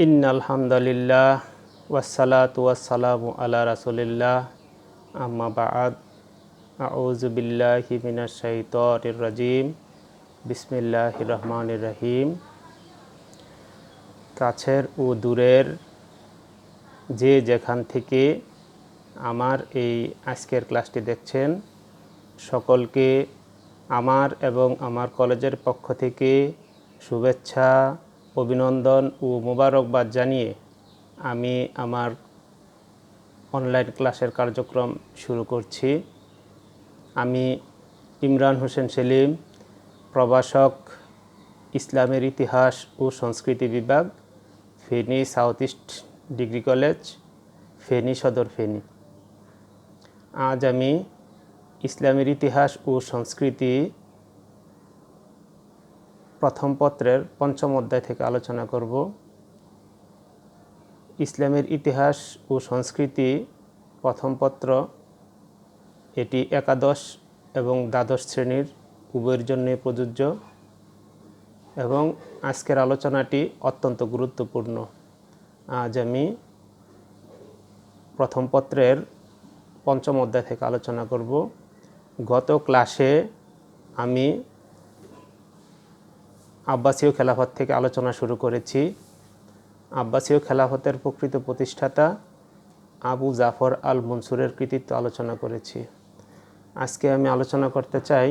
ইন্নাল হামদুলিল্লাহ ওয়াসসালাতু ওয়াসসালামু আলা রাসূলিল্লাহ আম্মা বা'দ আউযু বিল্লাহি মিনাশ শাইতানির রাজিম বিসমিল্লাহির রহমানির রহিম। কাছের ও দূরের যে যেখান থেকে আমার এই আজকের ক্লাসটি দেখছেন, সকলকে আমার এবং আমার কলেজের পক্ষ থেকে শুভেচ্ছা, অভিনন্দন ও মোবারকবাদ জানিয়ে আমি আমার অনলাইন ক্লাসের কার্যক্রম শুরু করছি। আমি ইমরান হোসেন সেলিম, প্রভাষক, ইসলামের ইতিহাস ও সংস্কৃতি বিভাগ, Feni south east degree college, Feni সদর, ফেনী। আজ আমি ইসলামের ইতিহাস ও সংস্কৃতি প্রথম পত্রের পঞ্চম অধ্যায় থেকে আলোচনা করব। ইসলামের ইতিহাস ও সংস্কৃতি প্রথম পত্র, এটি একাদশ এবং দ্বাদশ শ্রেণীর উভয়ের জন্য প্রযোজ্য এবং আজকের আলোচনাটি অত্যন্ত গুরুত্বপূর্ণ। আজ আমি প্রথম পত্রের পঞ্চম অধ্যায় থেকে আলোচনা করব। গত ক্লাসে আমি আব্বাসীয় খেলাফত থেকে আলোচনা শুরু করেছি। আব্বাসীয় খেলাফতের প্রকৃত প্রতিষ্ঠাতা আবু জাফর আল মনসুরের কৃতিত্ব আলোচনা করেছি। আজকে আমি আলোচনা করতে চাই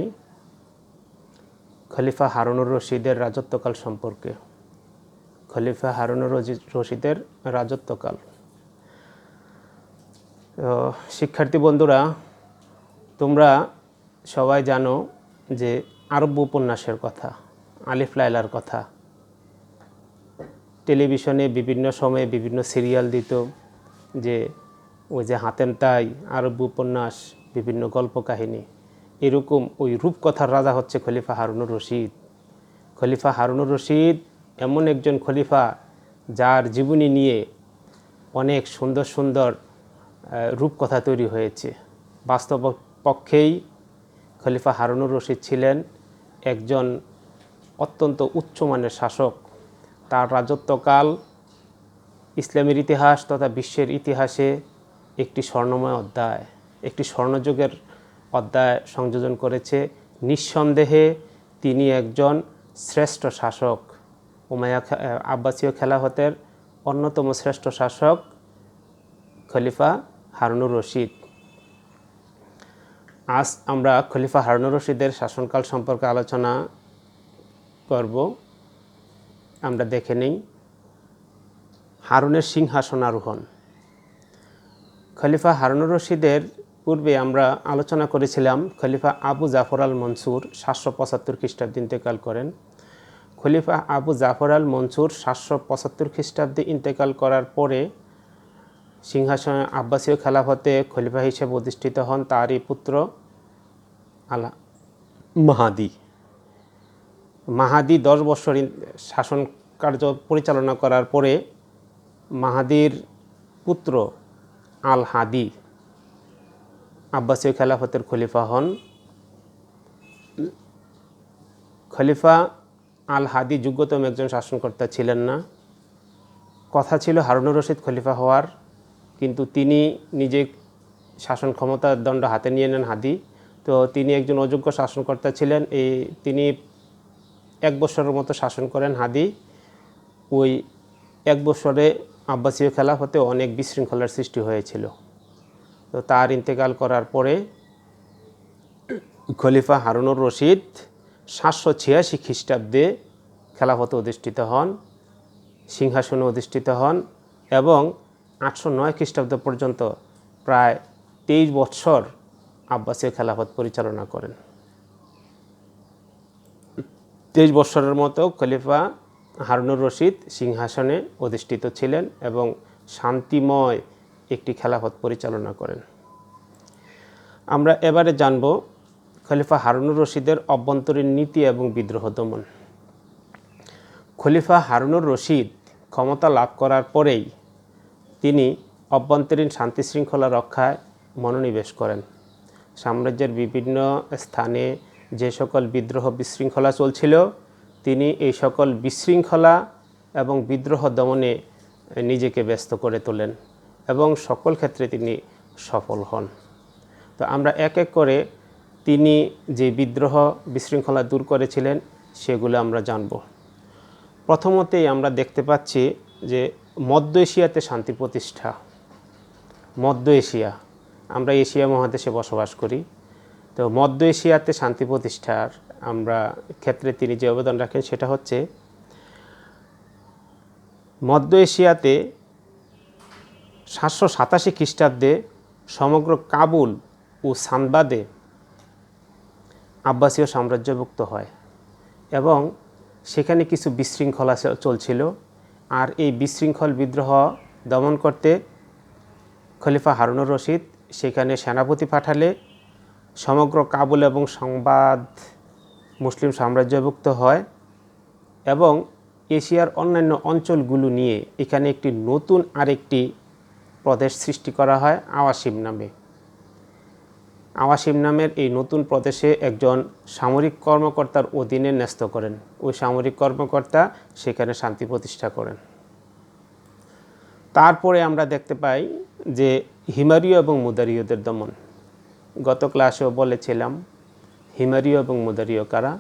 খলিফা হারুনুর রশিদের রাজত্বকাল সম্পর্কে। খলিফা হারুনুর রশিদের রাজত্বকাল। শিক্ষার্থী বন্ধুরা, তোমরা সবাই জানো যে আরব্য উপন্যাসের কথা, আলিফ লায়লার কথা টেলিভিশনে বিভিন্ন সময়ে বিভিন্ন সিরিয়াল দিত, যে ওই যে হাতেম তাই, আরব্য উপন্যাস, বিভিন্ন গল্প কাহিনী, এরকম ওই রূপকথার রাজা হচ্ছে খলিফা হারুনুর রশিদ। খলিফা হারুনুর রশিদ এমন একজন খলিফা যার জীবনী নিয়ে অনেক সুন্দর সুন্দর রূপকথা তৈরি হয়েছে। বাস্তব পক্ষেই খলিফা হারুনুর রশিদ ছিলেন একজন অত্যন্ত উচ্চমানের শাসক। তার রাজত্বকাল ইসলামের ইতিহাস তথা বিশ্বের ইতিহাসে একটি স্বর্ণময় অধ্যায়, একটি স্বর্ণযুগের অধ্যায় সংযোজন করেছে। নিঃসন্দেহে তিনি একজন শ্রেষ্ঠ শাসক। আব্বাসীয় খেলাফতের অন্যতম শ্রেষ্ঠ শাসক খলিফা হারুনুর রশিদ। আজ আমরা খলিফা হারুনুর রশিদের শাসনকাল সম্পর্কে আলোচনা করব। আমরা দেখে নেই হারুনের সিংহাসন আরোহণ। খলিফা হারুনুর রশিদের পূর্বে আমরা আলোচনা করেছিলাম খলিফা আবু জাফর আল মনসুর 775 খ্রিস্টাব্দে ইন্তেকাল করেন। খলিফা আবু জাফর আল মনসুর 775 খ্রিস্টাব্দে ইন্তেকাল করার পরে সিংহাসনে আব্বাসীয় খেলাফতে খলিফা হিসেবে অধিষ্ঠিত হন তারই পুত্র মাহাদি। মাহাদি 10 বছর শাসন কার্য পরিচালনা করার পরে মাহাদির পুত্র আল হাদি আব্বাসীয় খেলাফতের খলিফা হন। খলিফা আল হাদি যোগ্যতম একজন শাসনকর্তা ছিলেন না। কথা ছিল হারুনুর রশিদ খলিফা হওয়ার, কিন্তু তিনি নিজে শাসন ক্ষমতার দণ্ড হাতে নিয়ে নেন হাদি। তো তিনি একজন অযোগ্য শাসনকর্তা ছিলেন। তিনি 1 বছরের মতো শাসন করেন হাদি। ওই 1 বছরে আব্বাসীয় খেলাফতে অনেক বিশৃঙ্খলার সৃষ্টি হয়েছিল। তো তার ইন্তেকাল করার পরে খলিফা হারুনুর রশিদ 786 খ্রিস্টাব্দে খেলাফতে অধিষ্ঠিত হন, সিংহাসনে অধিষ্ঠিত হন এবং 809 খ্রিস্টাব্দ পর্যন্ত প্রায় 23 বৎসর আব্বাসীয় খেলাফত পরিচালনা করেন। 23 বৎসরের মতো খলিফা হারুনুর রশিদ সিংহাসনে অধিষ্ঠিত ছিলেন এবং শান্তিময় একটি খেলাফত পরিচালনা করেন। আমরা এবারে জানব খলিফা হারুনুর রশিদের অভ্যন্তরীণ নীতি এবং বিদ্রোহ দমন। খলিফা হারুনুর রশিদ ক্ষমতা লাভ করার পরেই তিনি অভ্যন্তরীণ শান্তি শৃঙ্খলা রক্ষায় মনোনিবেশ করেন। সাম্রাজ্যের বিভিন্ন স্থানে যে সকল বিদ্রোহ বিশৃঙ্খলা চলছিল, তিনি এই সকল বিশৃঙ্খলা এবং বিদ্রোহ দমনে নিজেকে ব্যস্ত করে তোলেন এবং সকল ক্ষেত্রে তিনি সফল হন। তো আমরা এক এক করে তিনি যে বিদ্রোহ বিশৃঙ্খলা দূর করেছিলেন সেগুলো আমরা জানব। প্রথমতেই আমরা দেখতে পাচ্ছি যে মধ্য এশিয়াতে শান্তি প্রতিষ্ঠা। মধ্য এশিয়া, আমরা এশিয়া মহাদেশে বসবাস করি, তো মধ্য এশিয়াতে শান্তি প্রতিষ্ঠার আমরা ক্ষেত্রে তিনি যে অবদান রাখেন সেটা হচ্ছে মধ্য এশিয়াতে 787 খ্রিস্টাব্দে সমগ্র কাবুল ও সানবাদে আব্বাসীয় সাম্রাজ্যভুক্ত হয় এবং সেখানে কিছু বিশৃঙ্খলা চলছিল। আর এই বিশৃঙ্খল বিদ্রোহ দমন করতে খলিফা হারুনুর রশিদ সেখানে সেনাপতি পাঠালে সমগ্র কাবুল এবং সানবাদ মুসলিম সাম্রাজ্যভুক্ত হয় এবং এশিয়ার অন্যান্য অঞ্চলগুলো নিয়ে এখানে একটি নতুন আরেকটি প্রদেশ সৃষ্টি করা হয় আওয়াসিম নামে। আওয়াসিম নামের এই নতুন প্রদেশে একজন সামরিক কর্মকর্তার অধীনে ন্যস্ত করেন। ওই সামরিক কর্মকর্তা সেখানে শান্তি প্রতিষ্ঠা করেন। তারপরে আমরা দেখতে পাই যে হিমারীয় এবং মুদারীয়দের দমন। গত ক্লাসেও বলেছিলাম হিমারীয় এবং মুদারীয় কারা।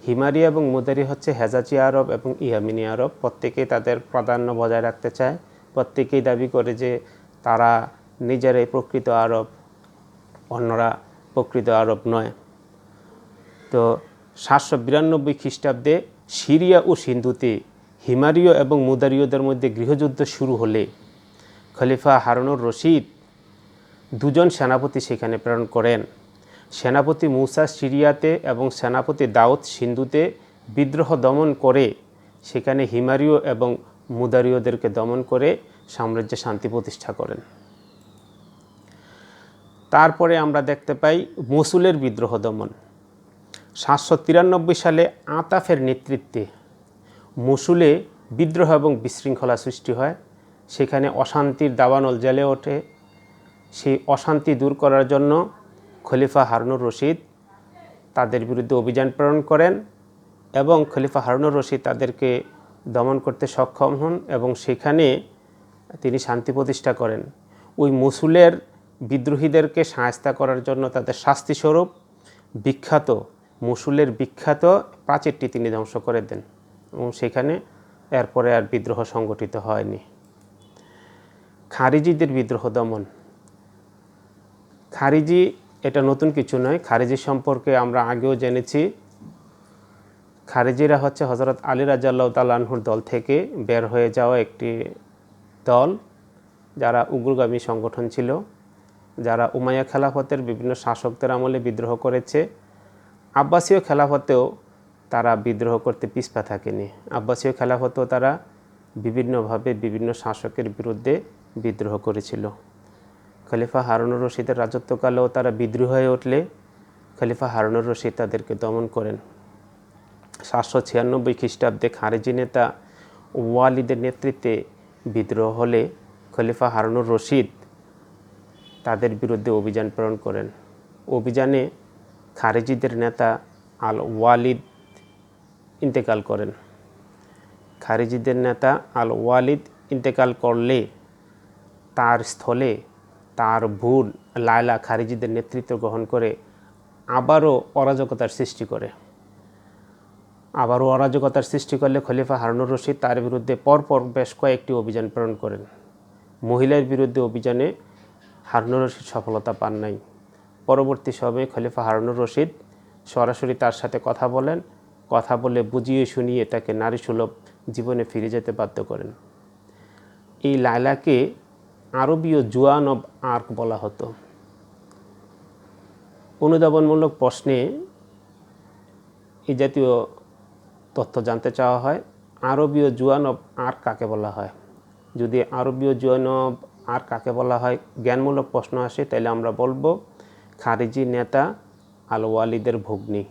হিমারী এবং মুদারি হচ্ছে হেজাজি আরব এবং ইয়ামিনী আরব। প্রত্যেকেই তাদের প্রাধান্য বজায় রাখতে চায়, প্রত্যেকেই দাবি করে যে তারা নিজেরাই প্রকৃত আরব, অন্যরা প্রকৃত আরব নয়। তো 792 খ্রিস্টাব্দে সিরিয়া ও সিন্ধুতে হিমারীয় এবং মুদারীয়দের মধ্যে গৃহযুদ্ধ শুরু হলে খলিফা হারুনুর রশিদ দুজন সেনাপতি সেখানে প্রেরণ করেন। সেনাপতি মুসা সিরিয়াতে এবং সেনাপতি দাউদ সিন্ধুতে বিদ্রোহ দমন করে সেখানে হিমারীয় এবং মুদারীয়দেরকে দমন করে সাম্রাজ্যে শান্তি প্রতিষ্ঠা করেন। তারপরে আমরা দেখতে পাই মসুলের বিদ্রোহ দমন। 793 সালে আতাফের নেতৃত্বে মসুলে বিদ্রোহ এবং বিশৃঙ্খলা সৃষ্টি হয়। সেখানে অশান্তির দাবানল জ্বলে ওঠে। সেই অশান্তি দূর করার জন্য খলিফা হারুনুর রশিদ তাদের বিরুদ্ধে অভিযান প্রেরণ করেন এবং খলিফা হারুনুর রশিদ তাদেরকে দমন করতে সক্ষম হন এবং সেখানে তিনি শান্তি প্রতিষ্ঠা করেন। ওই মসুলের বিদ্রোহীদেরকে শায়েস্তা করার জন্য তাদের শাস্তিস্বরূপ মসুলের বিখ্যাত প্রাচীরটি তিনি ধ্বংস করে দেন এবং সেখানে এরপরে আর বিদ্রোহ সংগঠিত হয়নি। খারিজিদের বিদ্রোহ দমন। খারিজি এটা নতুন কিছু নয়, খারিজি সম্পর্কে আমরা আগেও জেনেছি। খারিজিরা হচ্ছে হযরত আলী রাদিয়াল্লাহু তাআলা আনহুর দল থেকে বের হয়ে যাওয়া একটি দল, যারা উগ্রগামী সংগঠন ছিল, যারা উমাইয়া খেলাফতের বিভিন্ন শাসকদের আমলে বিদ্রোহ করেছে। আব্বাসীয় খেলাফতেও তারা বিদ্রোহ করতে পিছপা থাকেনি। আব্বাসীয় খেলাফতেও তারা বিভিন্নভাবে বিভিন্ন শাসকের বিরুদ্ধে বিদ্রোহ করেছিল। খলিফা হারুনুর রশিদের রাজত্বকালেও তারা বিদ্রোহ হয়ে উঠলে খলিফা হারুনুর রশিদ তাদেরকে দমন করেন। 796 খ্রিস্টাব্দে খারেজি নেতা ওয়ালিদের নেতৃত্বে বিদ্রোহ হলে খলিফা হারুনুর রশিদ তাদের বিরুদ্ধে অভিযান প্রেরণ করেন। অভিযানে খারেজিদের নেতা আল ওয়ালিদ ইন্তেকাল করেন। খারেজিদের নেতা আল ওয়ালিদ ইন্তেকাল করলে তার স্থলে তার বোন লায়লা খারিজিদের নেতৃত্ব গ্রহণ করে আবারও অরাজকতার সৃষ্টি করে। করলে খলিফা হারুনুর রশিদ তার বিরুদ্ধে পরপর বেশ কয়েকটি অভিযান প্রেরণ করেন। মহিলার বিরুদ্ধে অভিযানে হারুনুর রশিদ সফলতা পান নাই। পরবর্তী সময়ে খলিফা হারুনুর রশিদ সরাসরি তার সাথে কথা বলে বুঝিয়ে শুনিয়ে তাকে নারীসুলভ জীবনে ফিরে যেতে বাধ্য করেন। এই লায়লাকে আরবীয় জুয়ান অব আর্ক বলা হতো। অনুধাবনমূলক প্রশ্নে এই জাতীয় তথ্য জানতে চাওয়া হয়, আরবীয় জুয়ান অব আর্ক কাকে বলা হয়। যদি আরবীয় জুয়ান অব আর্ক কাকে বলা হয় জ্ঞানমূলক প্রশ্ন আসে, তাহলে আমরা বলবো খারিজি নেতা আল ওয়ালিদের ভগ্নী।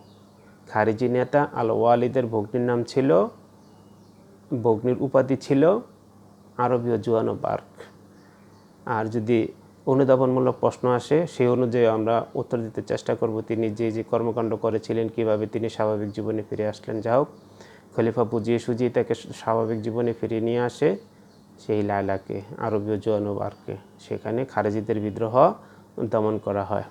খারিজি নেতা আল ওয়ালিদের ভগ্নীর নাম ছিল, ভগ্নীর উপাধি ছিল আরবীয় জুয়ান অব আর্ক। আর যদি অনুধাবনমূলক প্রশ্ন আসে সেই অনুযায়ী আমরা উত্তর দিতে চেষ্টা করব তিনি যে কর্মকাণ্ড করেছিলেন, কিভাবে তিনি স্বাভাবিক জীবনে ফিরে আসলেন। যা হোক, খলিফা বুঝিয়ে সুঝিয়ে তাকে স্বাভাবিক জীবনে ফিরিয়ে নিয়ে আসে সেই লায়লাকে, আরবীয় জোয়ানোবারকে, সেখানে খারেজিদের বিদ্রোহ দমন করা হয়।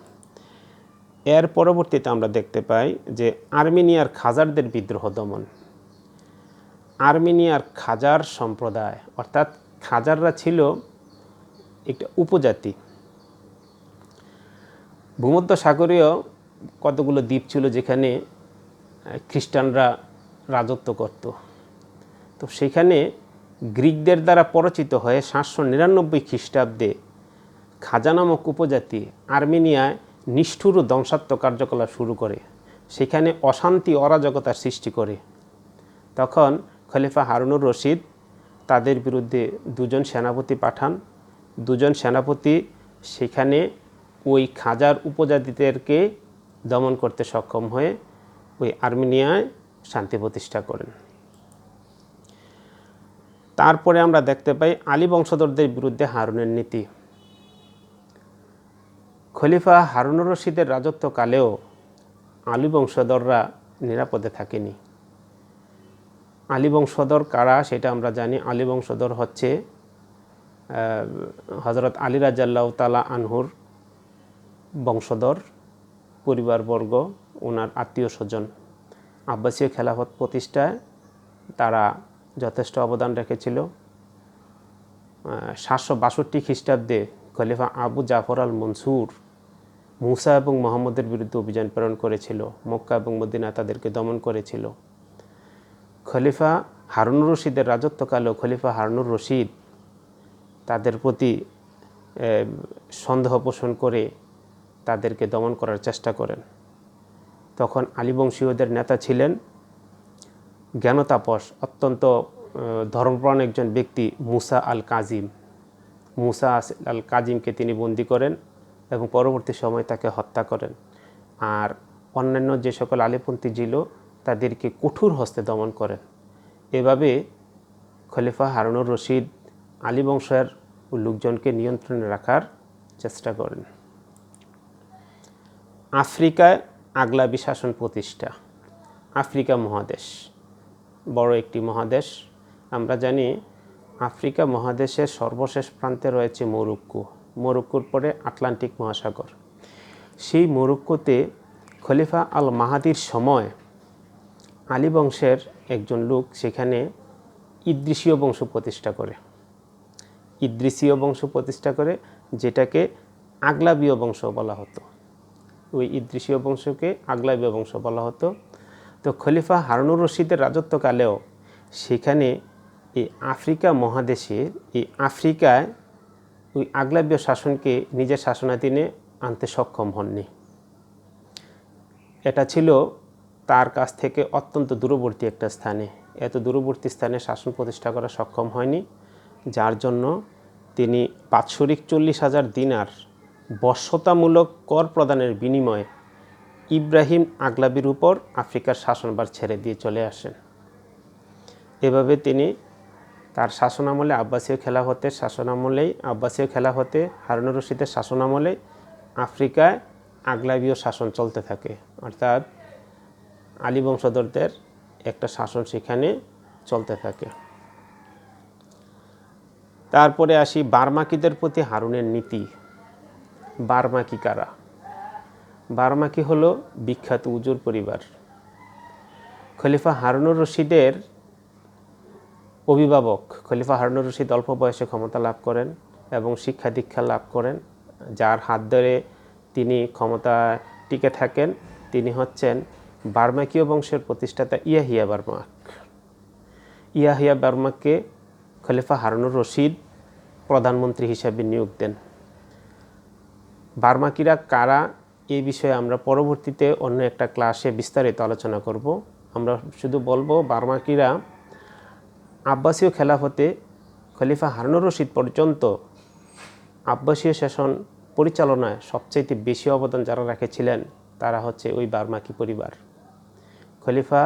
এর পরবর্তীতে আমরা দেখতে পাই যে আর্মেনিয়ার খাজারদের বিদ্রোহ দমন। আর্মেনিয়ার খাজার সম্প্রদায়, অর্থাৎ খাজাররা ছিল একটা উপজাতি। ভূমধ্যসাগরীয় কতগুলো দ্বীপ ছিল যেখানে খ্রিস্টানরা রাজত্ব করত। তো সেখানে গ্রিকদের দ্বারা পরিচিত হয়ে 799 খ্রিস্টাব্দে খাজা নামক উপজাতি আর্মেনিয়ায় নিষ্ঠুর ও ধ্বংসাত্মক কার্যকলাপ শুরু করে, সেখানে অশান্তি অরাজকতার সৃষ্টি করে। তখন খলিফা হারুনুর রশিদ তাদের বিরুদ্ধে 2 জন সেনাপতি পাঠান। 2 জন সেনাপতি সেখানে ওই খাজার উপজাতিদেরকে দমন করতে সক্ষম হয়ে ওই আর্মেনিয়ায় শান্তি প্রতিষ্ঠা করেন। তারপরে আমরা দেখতে পাই আলী বংশধরদের বিরুদ্ধে হারুনের নীতি। খলিফা হারুনুর রশিদের রাজত্বকালেও আলী বংশধররা নিরাপদে থাকেনি। আলী বংশধর কারা সেটা আমরা জানি। আলী বংশধর হচ্ছে হযরত আলী রাদিয়াল্লাহু তাআলা আনহুর বংশধর, পরিবারবর্গ, ওনার আত্মীয় স্বজন। আব্বাসীয় খেলাফত প্রতিষ্ঠায় তারা যথেষ্ট অবদান রেখেছিল। 762 খ্রিস্টাব্দে খলিফা আবু জাফর আল মনসুর মুসা এবং মুহাম্মদের বিরুদ্ধে অভিযান প্রেরণ করেছিল। মক্কা এবং মদিনা তাদেরকে দমন করেছিল। খলিফা হারুনুর রশিদের রাজত্বকালেও খলিফা হারুনুর রশিদ তাদের প্রতি সন্দেহ পোষণ করে তাদেরকে দমন করার চেষ্টা করেন। তখন আলী বংশীয়দের নেতা ছিলেন জ্ঞানতাপস, অত্যন্ত ধর্মপ্রাণ একজন ব্যক্তি মুসা আল কাজিম। মুসা আল কাজিমকে তিনি বন্দী করেন এবং পরবর্তী সময় তাকে হত্যা করেন। আর অন্যান্য যে সকল আলীপন্থী ছিল তাদেরকে কঠোর হস্তে দমন করেন। এভাবে খলিফা হারুনুর রশিদ আলী বংশের লোকজনকে নিয়ন্ত্রণে রাখার চেষ্টা করেন। আফ্রিকায় আগলাবি শাসন প্রতিষ্ঠা। আফ্রিকা মহাদেশ বড় একটি মহাদেশ। আমরা জানি আফ্রিকা মহাদেশের সর্বশেষ প্রান্তে রয়েছে মরক্কো। মরক্কোর পরে আটলান্টিক মহাসাগর। সেই মরক্কোতে খলিফা আল মাহাদির সময় আলী বংশের একজন লোক সেখানে ইদ্রিসীয় বংশ প্রতিষ্ঠা করে। ইদ্রিসীয় বংশ প্রতিষ্ঠা করে, যেটাকে আগলাবীয় বংশ বলা হতো। ওই ইদ্রিসীয় বংশকে আগলাবীয় বংশ বলা হতো। তো খলিফা হারুনুর রশিদের রাজত্বকালেও সেখানে এই আফ্রিকা মহাদেশে, এই আফ্রিকায় ওই আগলাবীয় শাসনকে নিজের শাসনাধীনে আনতে সক্ষম হননি। এটা ছিল তার কাছ থেকে অত্যন্ত দূরবর্তী একটা স্থানে। এত দূরবর্তী স্থানে শাসন প্রতিষ্ঠা করা সক্ষম হয়নি, যার জন্য তিনি বাৎসরিক 40,000 দিনার বশ্যতামূলক কর প্রদানের বিনিময়ে ইব্রাহিম আগলাবির উপর আফ্রিকার শাসনভার ছেড়ে দিয়ে চলে আসেন। এভাবে তিনি তার শাসনামলে, আব্বাসীয় খেলাফতে হারুনুর রশিদের শাসনামলে আফ্রিকায় আগলাবীয় শাসন চলতে থাকে, অর্থাৎ আলী বংশধরদের একটা শাসন সেখানে চলতে থাকে। তারপরে আসি বার্মাকিদের প্রতি হারুনের নীতি। বার্মাকি কারা? বার্মাকি হলো বিখ্যাত উজুর পরিবার। খলিফা হারুনুর রশিদের অভিভাবক খলিফা হারুনুর রশিদ অল্প বয়সে ক্ষমতা লাভ করেন এবং শিক্ষা দীক্ষা লাভ করেন। যার হাত ধরে তিনি ক্ষমতা টিকে থাকেন তিনি হচ্ছেন বার্মাকীয় বংশের প্রতিষ্ঠাতা ইয়াহিয়া বার্মাক। ইয়াহিয়া বার্মাককে খলিফা হারুনুর রশিদ প্রধানমন্ত্রী হিসাবে নিয়োগ দেন। বার্মাকিরা কারা এই বিষয়ে আমরা পরবর্তীতে অন্য একটা ক্লাসে বিস্তারিত আলোচনা করব। আমরা শুধু বলবো বার্মাকিরা আব্বাসীয় খেলাফতে খলিফা হারুনুর রশিদ পর্যন্ত আব্বাসীয় শাসন পরিচালনায় সবচাইতে বেশি অবদান যারা রেখেছিলেন তারা হচ্ছে ওই বার্মাকি পরিবার। খলিফা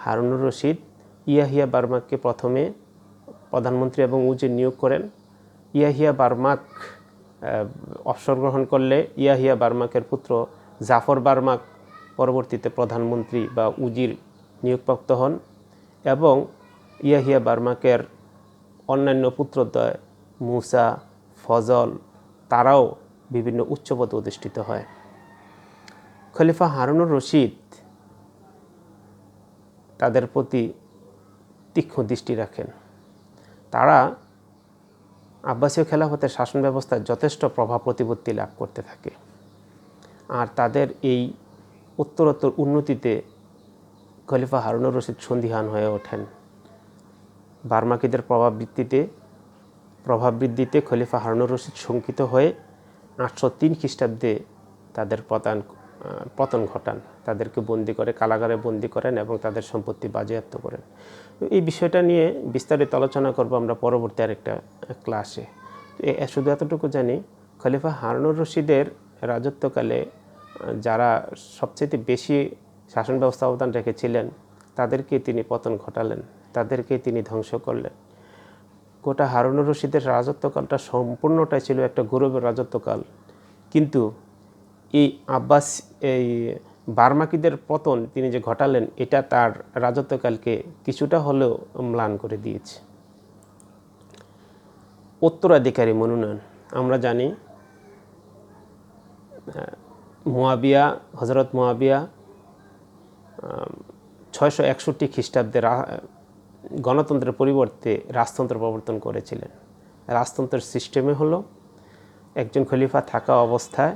হারুনুর রশিদ ইয়াহিয়া বার্মাককে প্রথমে প্রধানমন্ত্রী এবং উজির নিয়োগ করেন। ইয়াহিয়া বার্মাক অবসর গ্রহণ করলে ইয়াহিয়া বার্মাকের পুত্র জাফর বার্মাক পরবর্তীতে প্রধানমন্ত্রী বা উজির নিয়োগপ্রাপ্ত হন এবং ইয়াহিয়া বার্মাকের অন্যান্য পুত্রদ্বয় মুসা, ফজল তারাও বিভিন্ন উচ্চপদে অধিষ্ঠিত হয়। খলিফা হারুনুর রশিদ তাদের প্রতি তীক্ষ্ণ দৃষ্টি রাখেন। তারা আব্বাসীয় খেলাফতের শাসন ব্যবস্থায় যথেষ্ট প্রভাব প্রতিপত্তি লাভ করতে থাকে। আর তাদের এই উত্তরোত্তর উন্নতিতে খলিফা হারুনুর রশিদ সন্দিহান হয়ে ওঠেন। বার্মাকিদের প্রভাব বৃদ্ধিতে খলিফা হারুনুর রশিদ শঙ্কিত হয়ে 803 খ্রিস্টাব্দে তাদের পতন ঘটান। তাদেরকে বন্দি করে কারাগারে বন্দি করেন এবং তাদের সম্পত্তি বাজেয়াপ্ত করেন। এই বিষয়টা নিয়ে বিস্তারিত আলোচনা করব আমরা পরবর্তী আরেকটা ক্লাসে। শুধু এতটুকু জানি, খলিফা হারুনুর রশিদের রাজত্বকালে যারা সবচেয়ে বেশি শাসন ব্যবস্থা অবদান রেখেছিলেন তাদেরকে তিনি পতন ঘটালেন, তাদেরকে তিনি ধ্বংস করলেন। গোটা হারুনুর রশিদের রাজত্বকালটা সম্পূর্ণটাই ছিল একটা গৌরবের রাজত্বকাল। কিন্তু এই বার্মাকিদের পতন তিনি যে ঘটালেন, এটা তার রাজত্বকালকে কিছুটা হলেও ম্লান করে দিয়েছে। উত্তরাধিকারী মনোনয়ন আমরা জানি, হযরত মুয়াবিয়া 661 খ্রিস্টাব্দে গণতন্ত্রের পরিবর্তে রাজতন্ত্র প্রবর্তন করেছিলেন। রাজতন্ত্রের সিস্টেমে হলো একজন খলিফা থাকা অবস্থায়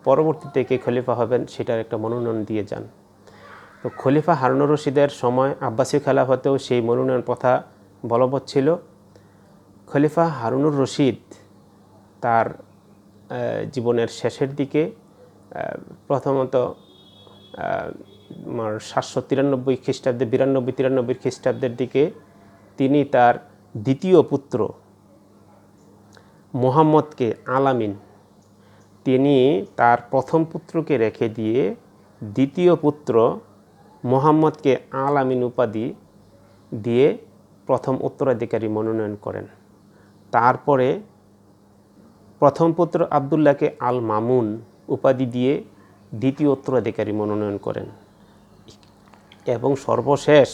পরবর্তীতে কে খলিফা হবেন সেটার একটা মনোনয়ন দিয়ে যান। তো খলিফা হারুনুর রশিদের সময় আব্বাসীয় খেলাফতেও সেই মনোনয়ন প্রথা বলবৎ ছিল। খলিফা হারুনুর রশিদ তার জীবনের শেষের দিকে প্রথমত 793 খ্রিস্টাব্দে 92-93 খ্রিস্টাব্দের দিকে তিনি তার দ্বিতীয় পুত্র মুহাম্মদকে আল-আমিন, তিনি তার প্রথম পুত্রকে রেখে দিয়ে দ্বিতীয় পুত্র মুহাম্মদকে আল-আমিন উপাধি দিয়ে প্রথম উত্তরাধিকারী মনোনয়ন করেন। তারপরে প্রথম পুত্র আবদুল্লাহকে আল-মামুন উপাধি দিয়ে দ্বিতীয় উত্তরাধিকারী মনোনয়ন করেন এবং সর্বশেষ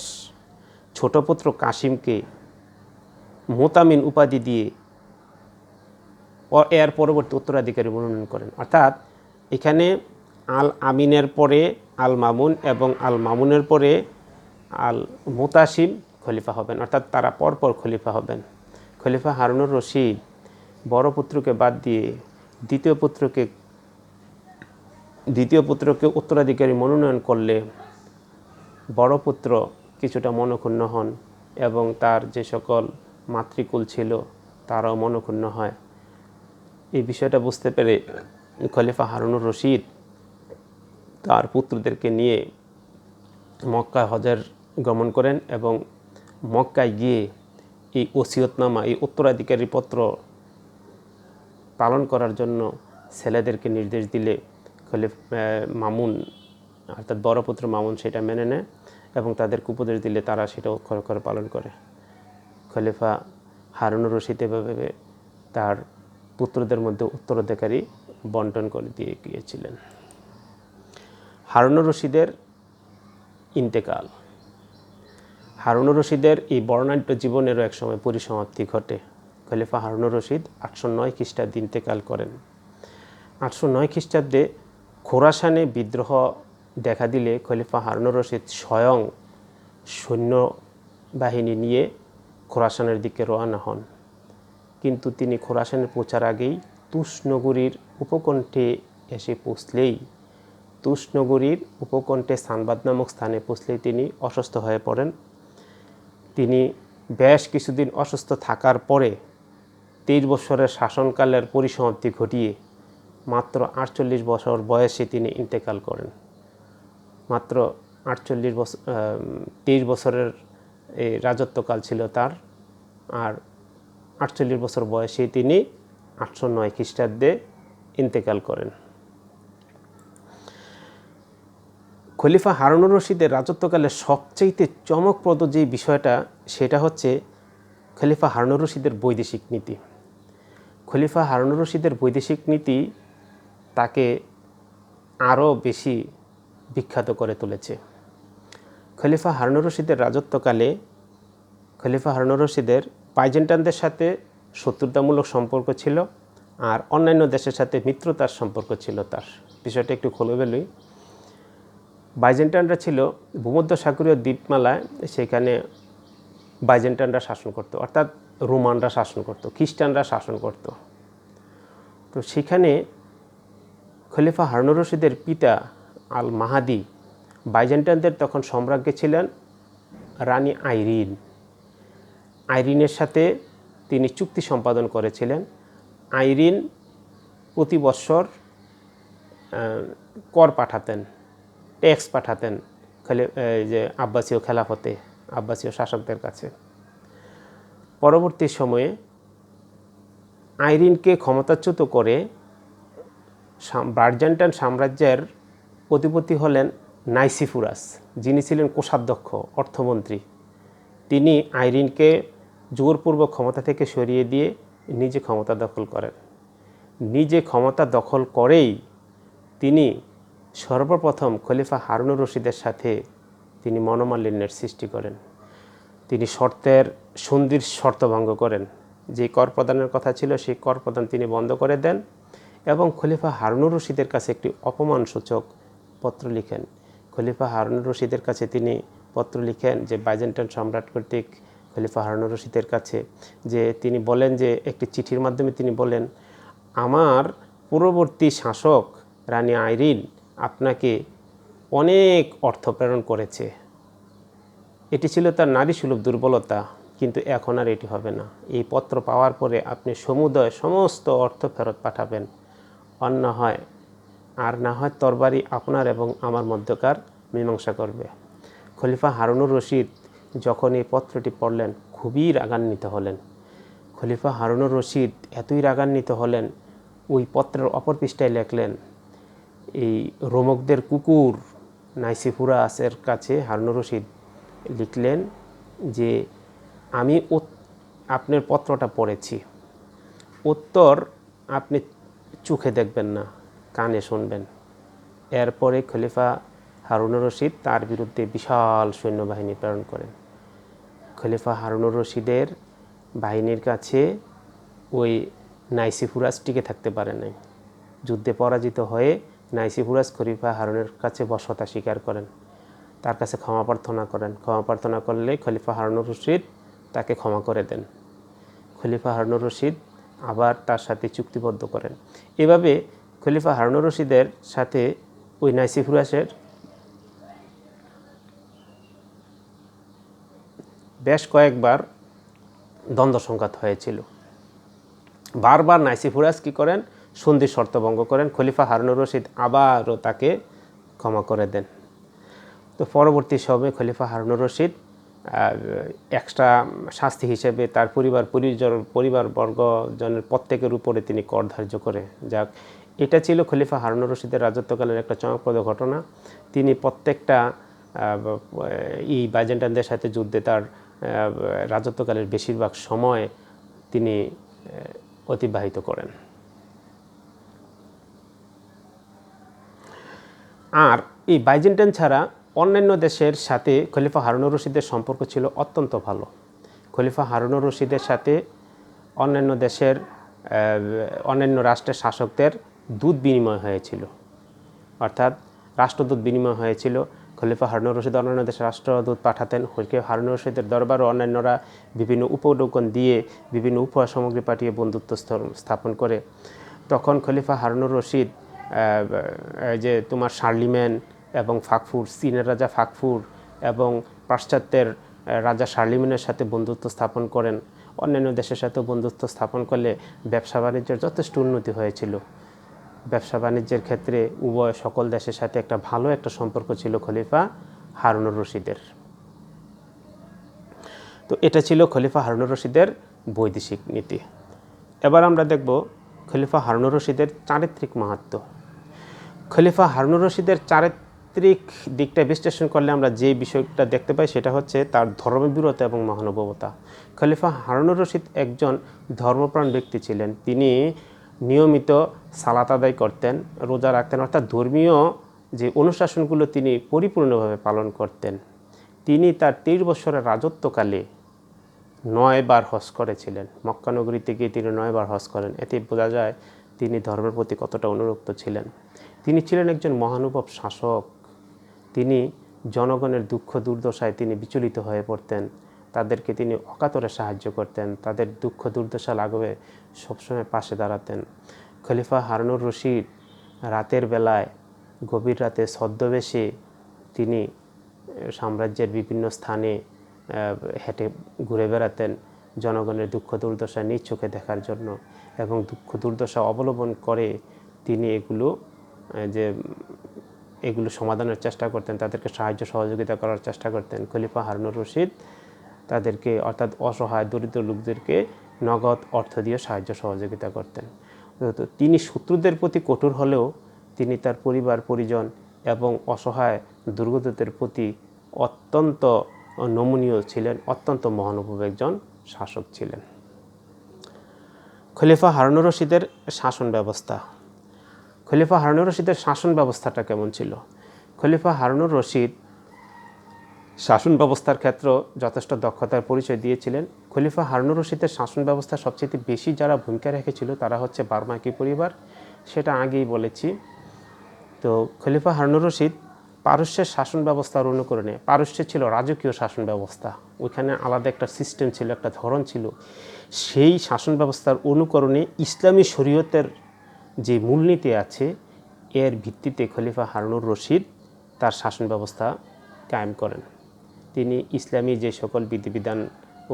ছোট পুত্র কাসিমকে মুতামিন উপাধি দিয়ে এর পরবর্তী উত্তরাধিকারী মনোনয়ন করেন। অর্থাৎ এখানে আল-আমিনের পরে আল-মামুন এবং আল-মামুনের পরে আল-মুতাসিম খলিফা হবেন, অর্থাৎ তারা পরপর খলিফা হবেন। খলিফা হারুনুর রশিদ বড় পুত্রকে বাদ দিয়ে দ্বিতীয় পুত্রকে উত্তরাধিকারী মনোনয়ন করলে বড় পুত্র কিছুটা মনক্ষুণ্ণ হন এবং তার যে সকল মাতৃকুল ছিল তারাও মনক্ষুণ্ণ হয়। এই বিষয়টা বুঝতে পেরে খলিফা হারুনুর রশিদ তার পুত্রদেরকে নিয়ে মক্কায় হজের গমন করেন এবং মক্কায় গিয়ে এই ওসিয়তনামা, এই উত্তরাধিকারী পত্র পালন করার জন্য ছেলেদেরকে নির্দেশ দিলে মামুন অর্থাৎ বড় পুত্র মামুন সেটা মেনে নেয় এবং তাদেরকে উপদেশ দিলে তারা সেটা অক্ষরে অক্ষরে পালন করে। খলিফা হারুনুর রশিদ এভাবে তার পুত্রদের মধ্যে উত্তরাধিকারী বন্টন করে দিয়ে গিয়েছিলেন। হারুনুর রশিদের ইন্তেকাল। হারুনুর রশিদের এই বর্ণাঢ্য জীবনেরও একসময় পরিসমাপ্তি ঘটে। খলিফা হারুনুর রশিদ 809 খ্রিস্টাব্দে ইন্তেকাল করেন। 809 খ্রিস্টাব্দে খোরাসানে বিদ্রোহ দেখা দিলে খলিফা হারুনুর রশিদ স্বয়ং সৈন্যবাহিনী নিয়ে খোরাসানের দিকে রওনা হন। কিন্তু তিনি খোরাসানে পৌঁছার আগেই তুস নগরীর উপকণ্ঠে এসে পৌঁছলেই তুস নগরীর উপকণ্ঠে সানবাদ নামক স্থানে পৌঁছলেই তিনি অসুস্থ হয়ে পড়েন। তিনি বেশ কিছুদিন অসুস্থ থাকার পরে 23 বছরের শাসনকালের পরিসমাপ্তি ঘটিয়ে মাত্র 48 বছর বয়সে তিনি ইন্তেকাল করেন। মাত্র 23 বছরের এই রাজত্বকাল ছিল তার, আর 48 বছর বয়সে তিনি 809 খ্রিস্টাব্দে ইন্তেকাল করেন। খলিফা হারুনুর রশিদের রাজত্বকালে সবচেয়ে চমকপ্রদ যে বিষয়টা সেটা হচ্ছে খলিফা হারুনুর রশিদের বৈদেশিক নীতি। খলিফা হারুনুর রশিদের বৈদেশিক নীতি তাকে আরও বেশি বিখ্যাত করে তুলেছে। খলিফা হারুনুর রশিদের রাজত্বকালে খলিফা হারুনুর রশিদের বাইজেন্টাইনদের সাথে শত্রুতামূলক সম্পর্ক ছিল, আর অন্যান্য দেশের সাথে মিত্রতার সম্পর্ক ছিল তার। বিষয়টা একটু খুলে বলি। বাইজেন্টাইনরা ছিল ভূমধ্যসাগরীয় দ্বীপমালায়, সেখানে বাইজেন্টাইনরা শাসন করত, অর্থাৎ রোমানরা শাসন করত, খ্রিস্টানরা শাসন করত। তো সেখানে খলিফা হারুনুর রশিদের পিতা আল মাহাদি বাইজেন্টাইনদের তখন সম্রাজ্ঞী ছিলেন রানী আইরিন। আইরিনের সাথে তিনি চুক্তি সম্পাদন করেছিলেন। আইরিন প্রতি বৎসর কর পাঠাতেন, ট্যাক্স পাঠাতেন যে আব্বাসীয় খেলাফতে, আব্বাসীয় শাসকদের কাছে। পরবর্তী সময়ে আইরিনকে ক্ষমতাচ্যুত করে বাইজেন্টাইন সাম্রাজ্যের অধিপতি হলেন নাইসিফুরাস, যিনি ছিলেন কোষাধ্যক্ষ, অর্থমন্ত্রী। তিনি আইরিনকে জোরপূর্বক ক্ষমতা থেকে সরিয়ে দিয়ে নিজে ক্ষমতা দখল করেন। নিজে ক্ষমতা দখল করেই তিনি সর্বপ্রথম খলিফা হারুনুর রশিদের সাথে তিনি মনোমালিন্যের সৃষ্টি করেন। তিনি সন্ধির শর্ত ভঙ্গ করেন। যে কর প্রদানের কথা ছিল সেই কর প্রদান তিনি বন্ধ করে দেন এবং খলিফা হারুনুর রশিদের কাছে একটি অপমানসূচক পত্র লিখেন। খলিফা হারুনুর রশিদের কাছে তিনি পত্র লিখেন যে বাইজেন্টাইন সম্রাট কর্তৃক খলিফা হারুনুর রশিদের কাছে, যে তিনি বলেন যে একটি চিঠির মাধ্যমে তিনি বলেন, আমার পূর্ববর্তী শাসক রানী আইরিন আপনাকে অনেক অর্থ প্রেরণ করেছে, এটি ছিল তার নারীসুলভ দুর্বলতা, কিন্তু এখন আর এটি হবে না। এই পত্র পাওয়ার পরে আপনি সমুদয় সমস্ত অর্থ ফেরত পাঠাবেন, অন্য হয় আর না হয় তরবারি আপনার এবং আমার মধ্যকার মীমাংসা করবে। খলিফা হারুনুর রশিদ যখন এই পত্রটি পড়লেন খুবই রাগান্বিত হলেন। খলিফা হারুনুর রশিদ এতই রাগান্বিত হলেন, ওই পত্রের অপর পৃষ্ঠায় লেখলেন, এই রোমকদের কুকুর নাইসিফুরাসের কাছে হারুনুর রশিদ লিখলেন যে আমি আপনার পত্রটা পড়েছি, উত্তর আপনি চোখে দেখবেন না, কানে শুনবেন। এরপরে খলিফা হারুনুর রশিদ তার বিরুদ্ধে বিশাল সৈন্যবাহিনী প্রেরণ করেন। খলিফা হারুনুর রশিদের বাহিনীর কাছে ওই নাইসিফুরাস টিকে থাকতে পারে নাই। যুদ্ধে পরাজিত হয়ে নাইসিফুরাস খলিফা হারুনের কাছে বশ্যতা স্বীকার করেন, তার কাছে ক্ষমা প্রার্থনা করেন। ক্ষমা প্রার্থনা করলে খলিফা হারুনুর রশিদ তাকে ক্ষমা করে দেন। খলিফা হারুনুর রশিদ আবার তার সাথে চুক্তিবদ্ধ করেন। এভাবে খলিফা হারুনুর রশিদের সাথে ওই নাইসিফুরাসের বেশ কয়েকবার দ্বন্দ্ব সংঘাত হয়েছিল। বারবার নাইসিফুরাস কী করেন, সন্ধির শর্ত ভঙ্গ করেন। খলিফা হারুনুর রশিদ আবারও তাকে ক্ষমা করে দেন। তো পরবর্তী সময়ে খলিফা হারুনুর রশিদ এক্সট্রা শাস্তি হিসেবে তার পরিবারবর্গজনের প্রত্যেকের উপরে তিনি কর ধার্য করে। যাক, এটা ছিল খলিফা হারুনুর রশিদের রাজত্বকালের একটা চমকপ্রদ ঘটনা। তিনি প্রত্যেকটা এই বাইজেন্টাইনদের সাথে যুদ্ধে তার রাজত্বকালের বেশিরভাগ সময় তিনি অতিবাহিত করেন। আর এই বাইজেন্টাইন ছাড়া অন্যান্য দেশের সাথে খলিফা হারুনুর রশিদের সম্পর্ক ছিল অত্যন্ত ভালো। খলিফা হারুনুর রশিদের সাথে অন্যান্য দেশের অন্যান্য রাষ্ট্রের শাসকদের দূত বিনিময় হয়েছিল, অর্থাৎ রাষ্ট্রদূত বিনিময় হয়েছিল। খলিফা হারুনুর রশিদ অন্যান্য দেশের রাষ্ট্রদূত পাঠাতেন। খলিফা হারুনুর রশিদের দরবারও অন্যান্যরা বিভিন্ন উপঢৌকন দিয়ে বিভিন্ন উপহার সামগ্রী পাঠিয়ে বন্ধুত্ব স্থাপন করে। তখন খলিফা হারুনুর রশিদ যে তোমার শার্লিমেন এবং ফাকফুর, চীনের রাজা ফাকফুর এবং পাশ্চাত্যের রাজা শার্লিমেনের সাথে বন্ধুত্ব স্থাপন করেন। অন্যান্য দেশের সাথেও বন্ধুত্ব স্থাপন করলে ব্যবসা বাণিজ্যের যথেষ্ট উন্নতি হয়েছিল। ব্যবসা বাণিজ্যের ক্ষেত্রে সকল দেশের সাথে একটা ভালো একটা সম্পর্ক ছিল খলিফা হারুনুর রশিদের। তো এটা ছিল খলিফা হারুনুর রশিদের বৈদেশিক নীতি। এবার আমরা দেখব খলিফা হারুনুর রশিদের চারিত্রিক মাহাত্ম্য। খলিফা হারুনুর রশিদের চারিত্রিক দিকটা বিশ্লেষণ করলে আমরা যে বিষয়টা দেখতে পাই সেটা হচ্ছে তার ধর্মবীরতা এবং মহানুভবতা। খলিফা হারুনুর রশিদ একজন ধর্মপ্রাণ ব্যক্তি ছিলেন। তিনি নিয়মিত সালাত আদায় করতেন, রোজা রাখতেন, অর্থাৎ ধর্মীয় যে অনুশাসনগুলো তিনি পরিপূর্ণভাবে পালন করতেন। তিনি তার 23 বছরের রাজত্বকালে 9 বার হজ করেছিলেন। মক্কা নগরীতে গিয়ে তিনি 9 বার হজ করেন। এতে বোঝা যায় তিনি ধর্মের প্রতি কতটা অনুরক্ত ছিলেন। তিনি ছিলেন একজন মহানুভব শাসক। তিনি জনগণের দুঃখ দুর্দশায় তিনি বিচলিত হয়ে পড়তেন, তাদেরকে তিনি অকাতরে সাহায্য করতেন, তাদের দুঃখ দুর্দশা লাঘবে সবসময় পাশে দাঁড়াতেন। খলিফা হারুনুর রশিদ রাতের বেলায় গভীর রাতে ছদ্মবেশে তিনি সাম্রাজ্যের বিভিন্ন স্থানে হেঁটে ঘুরে বেড়াতেন জনগণের দুঃখ দুর্দশা নিজ চোখে দেখার জন্য, এবং দুঃখ দুর্দশা অবলম্বন করে তিনি এগুলো সমাধানের চেষ্টা করতেন, তাদেরকে সাহায্য সহযোগিতা করার চেষ্টা করতেন। খলিফা হারুনুর রশিদ তাদেরকে, অর্থাৎ অসহায় দরিদ্র লোকদেরকে নগদ অর্থ দিয়ে সাহায্য সহযোগিতা করতেন। তো তিনি শত্রুদের প্রতি কঠোর হলেও তিনি তার পরিবার পরিজন এবং অসহায় দুর্গতদের প্রতি অত্যন্ত নমনীয় ছিলেন, অত্যন্ত মহানুভব একজন শাসক ছিলেন। খলিফা হারুনুর রশিদের শাসন ব্যবস্থা। খলিফা হারুনুর রশিদের শাসন ব্যবস্থাটা কেমন ছিল? খলিফা হারুনুর রশিদ শাসন ব্যবস্থার ক্ষেত্রে যথেষ্ট দক্ষতার পরিচয় দিয়েছিলেন। খলিফা হারুনুর রশিদের শাসন ব্যবস্থা সবচেয়ে বেশি যারা ভূমিকা রেখেছিল তারা হচ্ছে বার্মাকি পরিবার, সেটা আগেই বলেছি। তো খলিফা হারুনুর রশিদ পারস্যের শাসন ব্যবস্থার অনুকরণে, পারস্যে ছিল রাজকীয় শাসন ব্যবস্থা, ওইখানে আলাদা একটা সিস্টেম ছিল, একটা ধরন ছিল, সেই শাসন ব্যবস্থার অনুকরণে ইসলামী শরীয়তের যে মূলনীতি আছে এর ভিত্তিতে খলিফা হারুনুর রশিদ তার শাসন ব্যবস্থা কায়েম করেন। তিনি ইসলামী যে সকল বিধিবিধান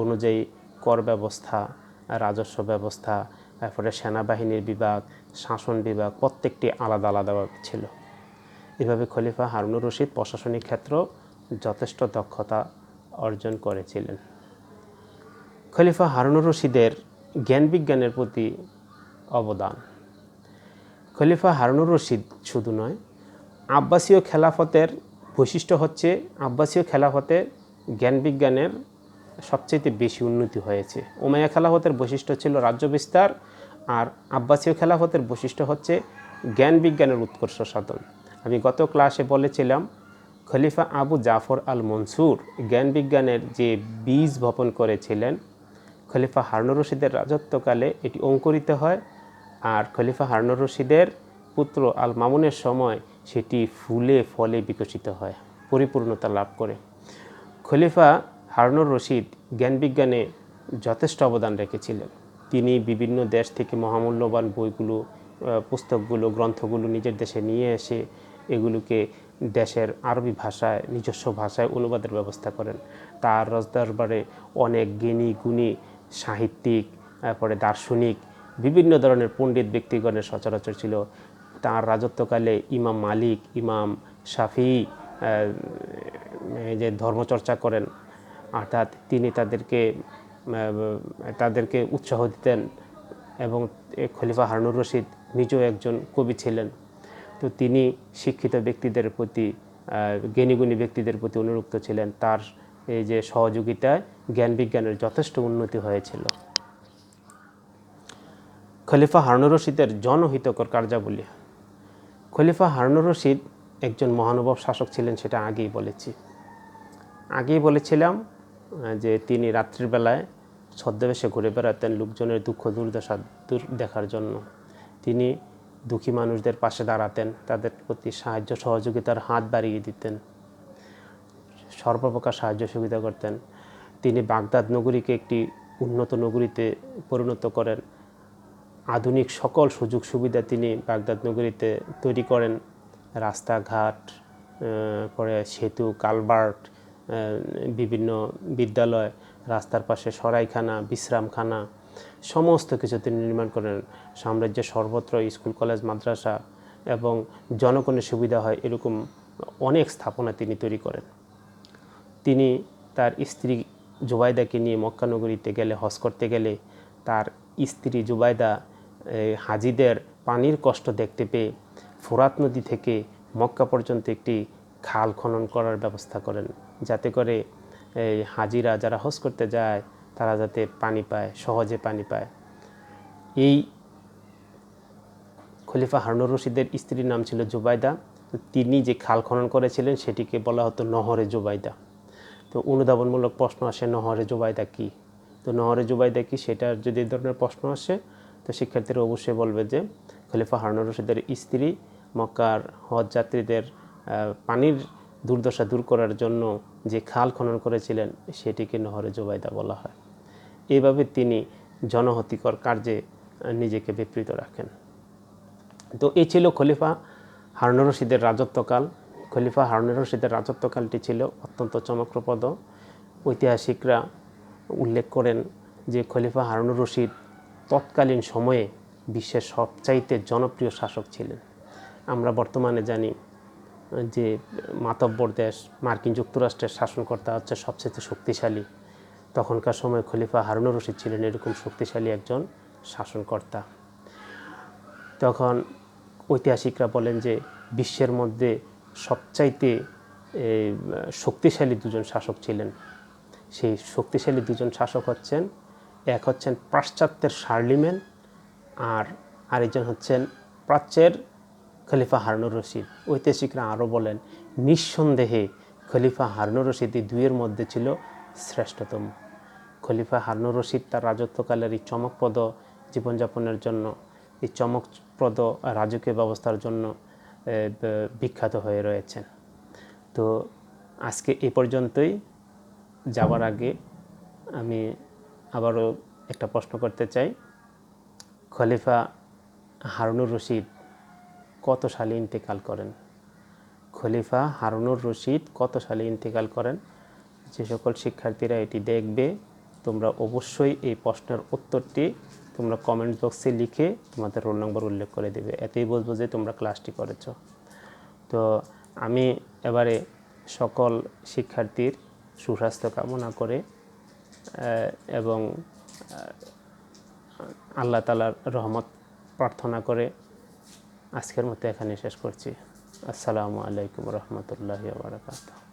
অনুযায়ী কর ব্যবস্থা, রাজস্ব ব্যবস্থা, তারপরে সেনাবাহিনীর বিভাগ, শাসন বিভাগ প্রত্যেকটি আলাদা আলাদাভাবে ছিল। এভাবে খলিফা হারুনুর রশিদ প্রশাসনিক ক্ষেত্র যথেষ্ট দক্ষতা অর্জন করেছিলেন। খলিফা হারুনুর রশিদের জ্ঞান বিজ্ঞানের প্রতি অবদান। খলিফা হারুনুর রশিদ শুধু নয়, আব্বাসীয় খেলাফতের বৈশিষ্ট্য হচ্ছে, আব্বাসীয় খেলাফতে জ্ঞান বিজ্ঞানের সবচেয়ে বেশি উন্নতি হয়েছে। উমাইয়া খেলাফতের বৈশিষ্ট্য ছিল রাজ্য বিস্তার, আর আব্বাসীয় খেলাফতের বৈশিষ্ট্য হচ্ছে জ্ঞান বিজ্ঞানের উৎকর্ষ সাধন। আমি গত ক্লাসে বলেছিলাম খলিফা আবু জাফর আল মনসুর জ্ঞান বিজ্ঞানের যে বীজ বপন করেছিলেন, খলিফা হারুনুর রশিদের রাজত্বকালে এটি অঙ্কুরিত হয়, আর খলিফা হারুনুর রশিদের পুত্র আল মামুনের সময় সেটি ফুলে ফলে বিকশিত হয়, পরিপূর্ণতা লাভ করে। খলিফা হারুনুর রশিদ জ্ঞান বিজ্ঞানে যথেষ্ট অবদান রেখেছিলেন। তিনি বিভিন্ন দেশ থেকে মহামূল্যবান বইগুলো, পুস্তকগুলো, গ্রন্থগুলো নিজের দেশে নিয়ে এসে এগুলোকে দেশের আরবি ভাষায়, নিজস্ব ভাষায় অনুবাদের ব্যবস্থা করেন। তার রাজদরবারে অনেক জ্ঞানী গুণী সাহিত্যিক, তারপরে দার্শনিক, বিভিন্ন ধরনের পণ্ডিত ব্যক্তিগণের সচরাচর ছিল। তার রাজত্বকালে ইমাম মালিক, ইমাম শাফি যে ধর্মচর্চা করেন, অর্থাৎ তিনি তাদেরকে উৎসাহ দিতেন, এবং খলিফা হারুনুর রশিদ নিজেও একজন কবি ছিলেন। তো তিনি শিক্ষিত ব্যক্তিদের প্রতি, জ্ঞানীগুণী ব্যক্তিদের প্রতি অনুরক্ত ছিলেন। তার এই যে সহযোগিতায় জ্ঞান বিজ্ঞানের যথেষ্ট উন্নতি হয়েছিল। খলিফা হারুনুর রশিদের জনহিতকর কার্যাবলী। খলিফা হারুনুর রশিদ একজন মহানুভব শাসক ছিলেন, সেটা আগেই বলেছিলাম যে তিনি রাত্রির বেলায় ছদ্মবেশে ঘুরে বেড়াতেন লোকজনের দুঃখ দুর্দশা দেখার জন্য। তিনি দুঃখী মানুষদের পাশে দাঁড়াতেন, তাদের প্রতি সাহায্য সহযোগিতার হাত বাড়িয়ে দিতেন, সর্বপ্রকার সাহায্য সুবিধা করতেন। তিনি বাগদাদ নগরীকে একটি উন্নত নগরীতে পরিণত করেন। আধুনিক সকল সুযোগ সুবিধা তিনি বাগদাদ নগরীতে তৈরি করেন। রাস্তাঘাট, পরে সেতু, কালভার্ট, বিভিন্ন বিদ্যালয়, রাস্তার পাশে সরাইখানা, বিশ্রামখানা, সমস্ত কিছু তিনি নির্মাণ করেন। সাম্রাজ্যের সর্বত্র স্কুল, কলেজ, মাদ্রাসা এবং জনগণের সুবিধা হয় এরকম অনেক স্থাপনা তিনি তৈরি করেন। তিনি তার স্ত্রী জুবাইদাকে নিয়ে মক্কা নগরীতে গেলে, হজ করতে গেলে, তার স্ত্রী জুবাইদা হাজিদের পানির কষ্ট দেখতে পেয়ে ফোরাত নদী থেকে মক্কা পর্যন্ত একটি খাল খনন করার ব্যবস্থা করেন, যাতে করে এই হাজিরা যারা হজ করতে যায় তারা যাতে পানি পায়, সহজে পানি পায়। এই খলিফা হারুনুর রশিদের স্ত্রীর নাম ছিল জুবাইদা। তিনি যে খাল খনন করেছিলেন সেটিকে বলা হতো নহরে জুবাইদা। তো অনুধাবনমূলক প্রশ্ন আসে, নহরে জুবাইদা কি? তো নহরে জুবাইদা কি, সেটার যদি এই ধরনের প্রশ্ন আসে তো শিক্ষার্থীরা অবশ্যই বলবে যে খলিফা হারুনুর রশিদের স্ত্রী মক্কার হজ যাত্রীদের পানির দুর্দশা দূর করার জন্য যে খাল খনন করেছিলেন সেটিকে নহরে জুবাইদা বলা হয়। এইভাবে তিনি জনহতিকর কার্যে নিজেকে বিবৃত রাখেন। তো এই ছিল খলিফা হারুনুর রশিদের রাজত্বকাল। খলিফা হারুনুর রশিদের রাজত্বকালটি ছিল অত্যন্ত চমকপ্রদ। ঐতিহাসিকরা উল্লেখ করেন যে খলিফা হারুনুর রশিদ তৎকালীন সময়ে বিশ্বের সবচাইতে জনপ্রিয় শাসক ছিলেন। আমরা বর্তমানে জানি যে মাতব্বর দেশ মার্কিন যুক্তরাষ্ট্রের শাসনকর্তা হচ্ছে সবচেয়ে শক্তিশালী। তখনকার সময় খলিফা হারুনুর রশিদ ছিলেন এরকম শক্তিশালী একজন শাসনকর্তা। তখন ঐতিহাসিকরা বলেন যে বিশ্বের মধ্যে সবচাইতে শক্তিশালী দুজন শাসক ছিলেন। সেই শক্তিশালী দুজন শাসক হচ্ছেন, এক হচ্ছেন পাশ্চাত্যের শার্লিমেন, আর আরেকজন হচ্ছেন প্রাচ্যের খলিফা হারুনুর রশিদ। ঐতিহাসিকরা আরও বলেন নিঃসন্দেহে খলিফা হারুনুর রশিদ এই দুইয়ের মধ্যে ছিল শ্রেষ্ঠতম। খলিফা হারুনুর রশিদ তার রাজত্বকালের এই চমকপ্রদ জীবনযাপনের জন্য, এই চমকপ্রদ রাজকীয় ব্যবস্থার জন্য বিখ্যাত হয়ে রয়েছেন। তো আজকে এই পর্যন্তই। যাওয়ার আগে আমি আবারও একটা প্রশ্ন করতে চাই, খলিফা হারুনুর রশিদ কত সালে ইন্তেকাল করেন? খলিফা হারুনুর রশিদ কত সালে ইন্তেকাল করেন? যে সকল শিক্ষার্থীরা এটি দেখবে তোমরা অবশ্যই এই প্রশ্নের উত্তরটি তোমরা কমেন্ট বক্সে লিখে তোমাদের রোল নম্বর উল্লেখ করে দেবে, এতেই বুঝবো যে তোমরা ক্লাসটি করেছ। তো আমি এবারে সকল শিক্ষার্থীর সুস্বাস্থ্য কামনা করে এবং আল্লাহ তাআলার রহমত প্রার্থনা করে আজকের মতো এখানে শেষ করছি। আসসালামু আলাইকুম রহমতুল্লাহি ওয়া বারাকাতুহু।